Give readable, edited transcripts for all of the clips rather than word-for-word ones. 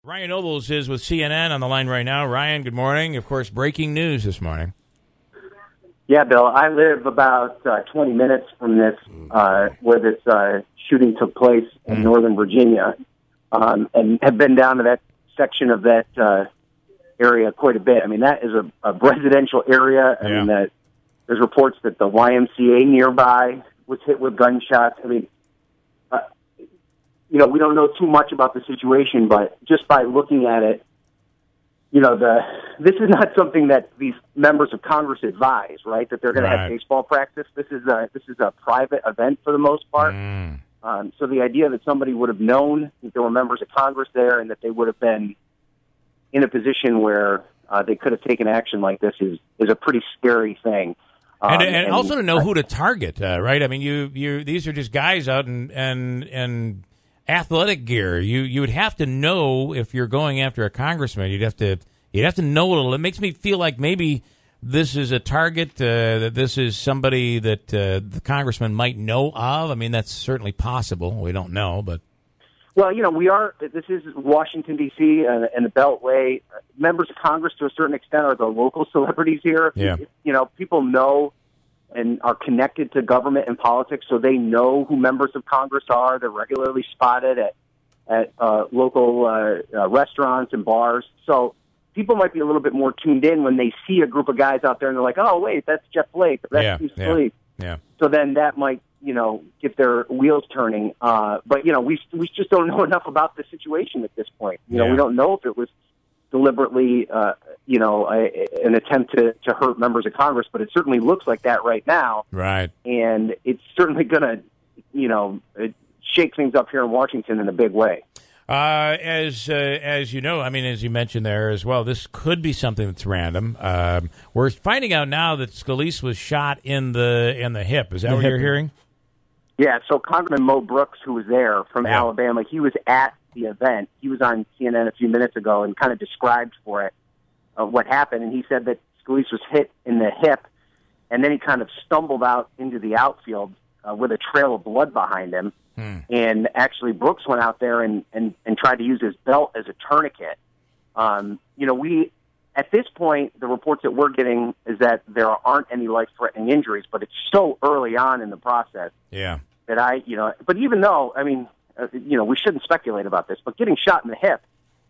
Ryan Nobles is with CNN on the line right now. Ryan, good morning. Of course, breaking news this morning. Yeah, Bill, I live about 20 minutes from this, where this shooting took place in Northern Virginia, and have been down to that section of that area quite a bit. I mean, that is a residential area. I mean, that there's reports that the YMCA nearby was hit with gunshots. I mean, we don't know too much about the situation, but just by looking at it, this is not something that these members of Congress advise, right? That they're going to have baseball practice. This is a private event for the most part. So the idea that somebody would have known that there were members of Congress there and that they would have been in a position where they could have taken action like this is a pretty scary thing. And also to know who to target, right? I mean, you these are just guys out in athletic gear. You would have to know if you're going after a congressman. You'd have to know a little. It makes me feel like maybe this is a target, that this is somebody that the congressman might know of. I mean, that's certainly possible. We don't know, but well, this is Washington D.C. and the Beltway. Members of Congress, to a certain extent, are the local celebrities here. Yeah. People know and are connected to government and politics, so they know who members of Congress are. They're regularly spotted at local restaurants and bars. So people might be a little bit more tuned in when they see a group of guys out there and they're like, oh, wait, that's Jeff Flake. That's Steve Scalise. Yeah. So then that might, get their wheels turning. But, we just don't know enough about the situation at this point. We don't know if it was deliberately, an attempt to hurt members of Congress, but it certainly looks like that right now. Right. And it's certainly going to, shake things up here in Washington in a big way. As you know, I mean, as you mentioned there as well, this could be something that's random. We're finding out now that Scalise was shot in the hip. Is that what you're hearing? Yeah, so Congressman Mo Brooks, who was there from Alabama, he was at the event. He was on CNN a few minutes ago and kind of described for it what happened. And he said that Scalise was hit in the hip, and then he kind of stumbled out into the outfield with a trail of blood behind him. And actually, Brooks went out there and tried to use his belt as a tourniquet. At this point, the reports that we're getting is that there aren't any life-threatening injuries, but it's so early on in the process. Yeah. That but even though, I mean, we shouldn't speculate about this, but getting shot in the hip,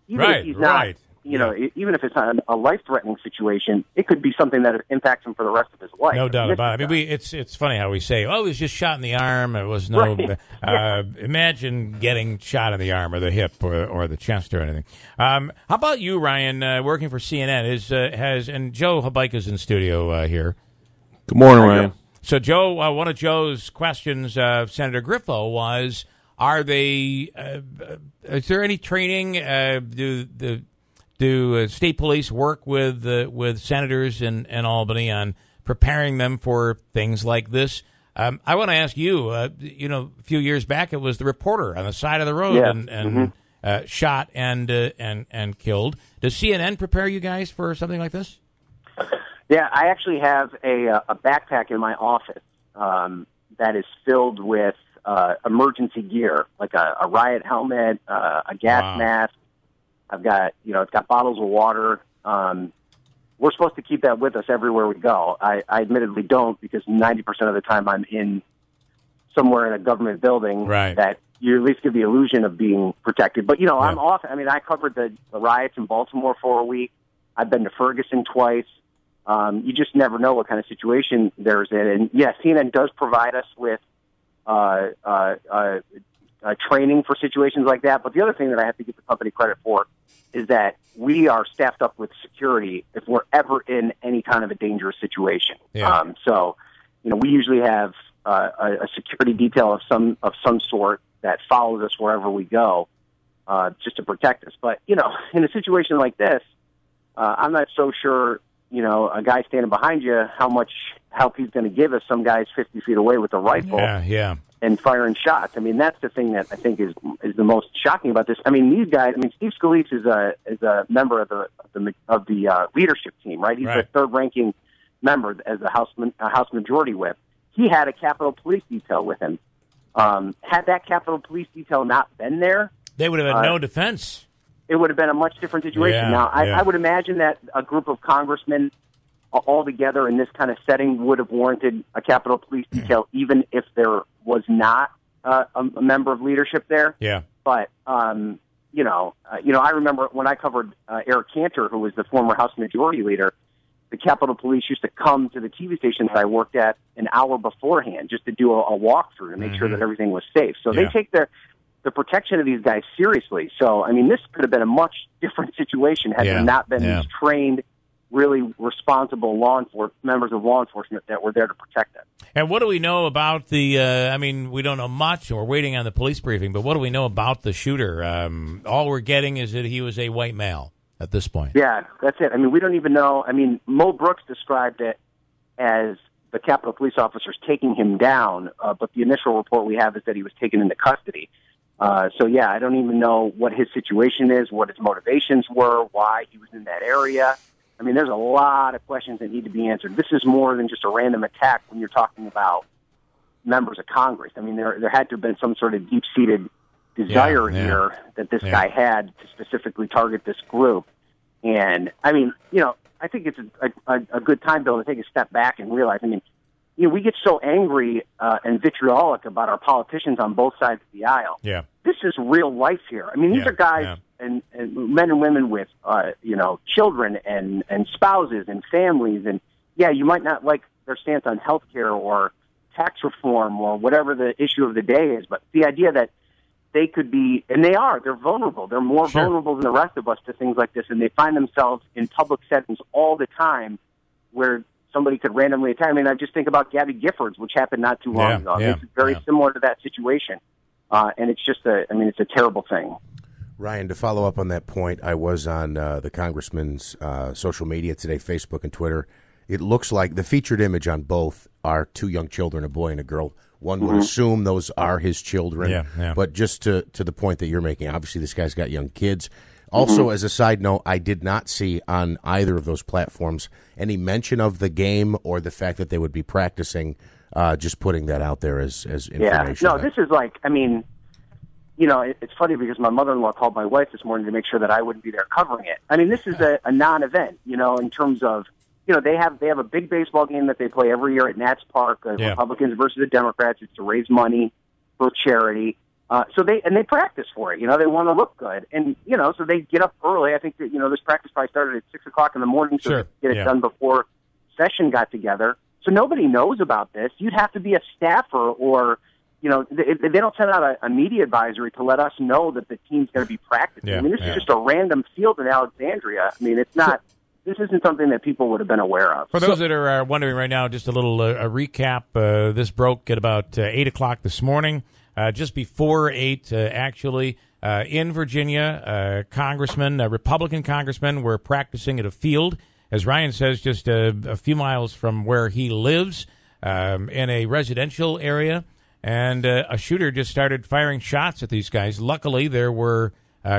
even if he's not, even if it's not a life-threatening situation, it could be something that impacts him for the rest of his life. No doubt about it. I mean, it's funny how we say, oh, he was just shot in the arm. It was no. Imagine getting shot in the arm or the hip or the chest or anything. How about you, Ryan, working for CNN? And Joe Habike is in studio here. Good morning, Ryan. So, Joe, one of Joe's questions of Senator Griffo was, is there any training? Do state police work with senators in Albany on preparing them for things like this? I want to ask you, a few years back, it was the reporter on the side of the road and shot and killed. Does CNN prepare you guys for something like this? Yeah, I actually have a backpack in my office that is filled with emergency gear, like a riot helmet, a gas mask. I've got, it's got bottles of water. We're supposed to keep that with us everywhere we go. I admittedly don't, because 90% of the time I'm in somewhere in a government building that you at least give the illusion of being protected. But, I'm off. I mean, I covered the riots in Baltimore for a week. I've been to Ferguson twice. You just never know what kind of situation there's in. And, CNN does provide us with training for situations like that. But the other thing that I have to give the company credit for is that we are staffed up with security if we're ever in any kind of a dangerous situation. Yeah. So, we usually have a security detail of some sort that follows us wherever we go, just to protect us. But, in a situation like this, I'm not so sure, a guy standing behind you, how much help he's going to give us. Some guy's 50 feet away with a rifle. Yeah. And firing shots. I mean, that's the thing that I think is the most shocking about this. I mean, these guys. I mean, Steve Scalise is a member of the leadership team, right? He's the third-ranking member as a House Majority Whip. He had a Capitol Police detail with him. Had that Capitol Police detail not been there, they would have had no defense. it would have been a much different situation. Yeah, Now, I would imagine that a group of congressmen all together in this kind of setting would have warranted a Capitol Police detail, even if there was not a member of leadership there. Yeah. But I remember when I covered Eric Cantor, who was the former House Majority Leader. The Capitol Police used to come to the TV station that I worked at an hour beforehand just to do a walkthrough to make sure that everything was safe. So they take the protection of these guys seriously. So, I mean, this could have been a much different situation had there not been these trained, really responsible members of law enforcement that were there to protect them. And what do we know about the, we don't know much, and we're waiting on the police briefing, but what do we know about the shooter? All we're getting is that he was a white male at this point. Yeah, that's it. I mean, we don't even know. I mean, Mo Brooks described it as the Capitol Police officers taking him down, but the initial report we have is that he was taken into custody. I don't even know what his situation is, what his motivations were, why he was in that area. I mean, there's a lot of questions that need to be answered. This is more than just a random attack when you're talking about members of Congress. I mean, there had to have been some sort of deep-seated desire here that this guy had to specifically target this group. And, I mean, I think it's a good time, Bill, to take a step back and realize, we get so angry and vitriolic about our politicians on both sides of the aisle. Yeah. This is real life here. I mean, these are guys and men and women with, children and spouses and families. And, you might not like their stance on health care or tax reform or whatever the issue of the day is, but the idea that they could be, and they're vulnerable. They're more vulnerable than the rest of us to things like this, and they find themselves in public settings all the time where somebody could randomly attack. I mean, I just think about Gabby Giffords, which happened not too long ago. It's very similar to that situation, and it's just it's a terrible thing. Ryan, to follow up on that point, I was on the congressman's social media today, Facebook and Twitter. It looks like the featured image on both are two young children, a boy and a girl. One would assume those are his children. But just to the point that you're making, obviously this guy's got young kids. Also, as a side note, I did not see on either of those platforms any mention of the game or the fact that they would be practicing, just putting that out there as information. Yeah, no, this is like, it's funny because my mother-in-law called my wife this morning to make sure that I wouldn't be there covering it. I mean, this is a non-event, in terms of, they have a big baseball game that they play every year at Nats Park, Republicans versus the Democrats. It's to raise money for charity. So they practice for it. They want to look good. And, so they get up early. I think that, this practice probably started at 6 o'clock in the morning so they get it done before session got together. So nobody knows about this. You'd have to be a staffer or, they don't send out a media advisory to let us know that the team's going to be practicing. This is just a random field in Alexandria. It's not... This isn't something that people would have been aware of. For those that are wondering right now, just a little a recap. This broke at about 8 o'clock this morning, just before 8, actually. In Virginia, Republican congressmen were practicing at a field, as Ryan says, just a few miles from where he lives, in a residential area. And a shooter just started firing shots at these guys. Luckily, there were...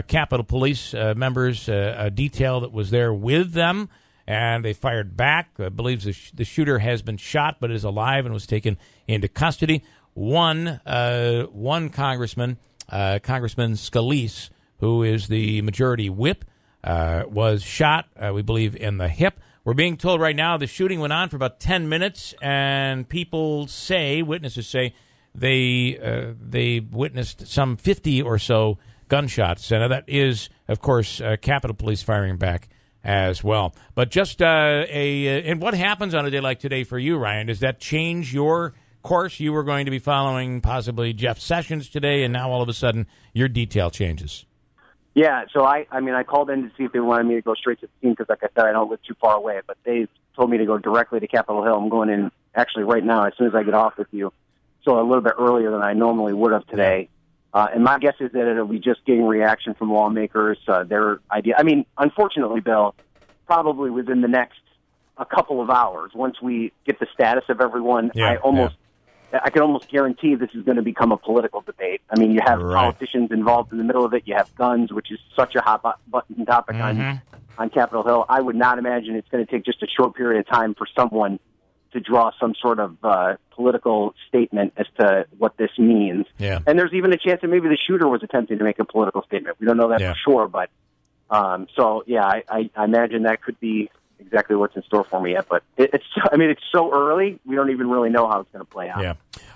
Capitol Police members, a detail that was there with them, and they fired back. Believes the shooter has been shot but is alive and was taken into custody. One congressman, Congressman Scalise, who is the majority whip, was shot, we believe, in the hip. We're being told right now the shooting went on for about 10 minutes, and witnesses say, they witnessed some 50 or so gunshots, and that is, of course, Capitol Police firing back as well. But just and what happens on a day like today for you, Ryan? Does that change your course? You were going to be following possibly Jeff Sessions today, and now all of a sudden your detail changes. Yeah, so I called in to see if they wanted me to go straight to the scene because, like I said, I don't live too far away, but they told me to go directly to Capitol Hill. I'm going in actually right now as soon as I get off with you, so a little bit earlier than I normally would have today. And my guess is that it'll be just getting reaction from lawmakers, their idea. Unfortunately, Bill, probably within the next a couple of hours, once we get the status of everyone, I can almost guarantee this is going to become a political debate. You have politicians involved in the middle of it. You have guns, which is such a hot button topic on Capitol Hill. I would not imagine it's going to take just a short period of time for someone to draw some sort of political statement as to what this means. Yeah. And there's even a chance that maybe the shooter was attempting to make a political statement. We don't know that for sure, but So yeah, I imagine that could be exactly what's in store for me yet. But it's so early. We don't even really know how it's going to play out. Yeah.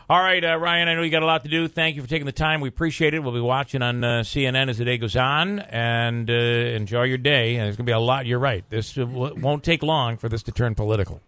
All right, Ryan, I know you got a lot to do. Thank you for taking the time. We appreciate it. We'll be watching on CNN as the day goes on, and enjoy your day. And there's going to be a lot. You're right. This won't take long for this to turn political.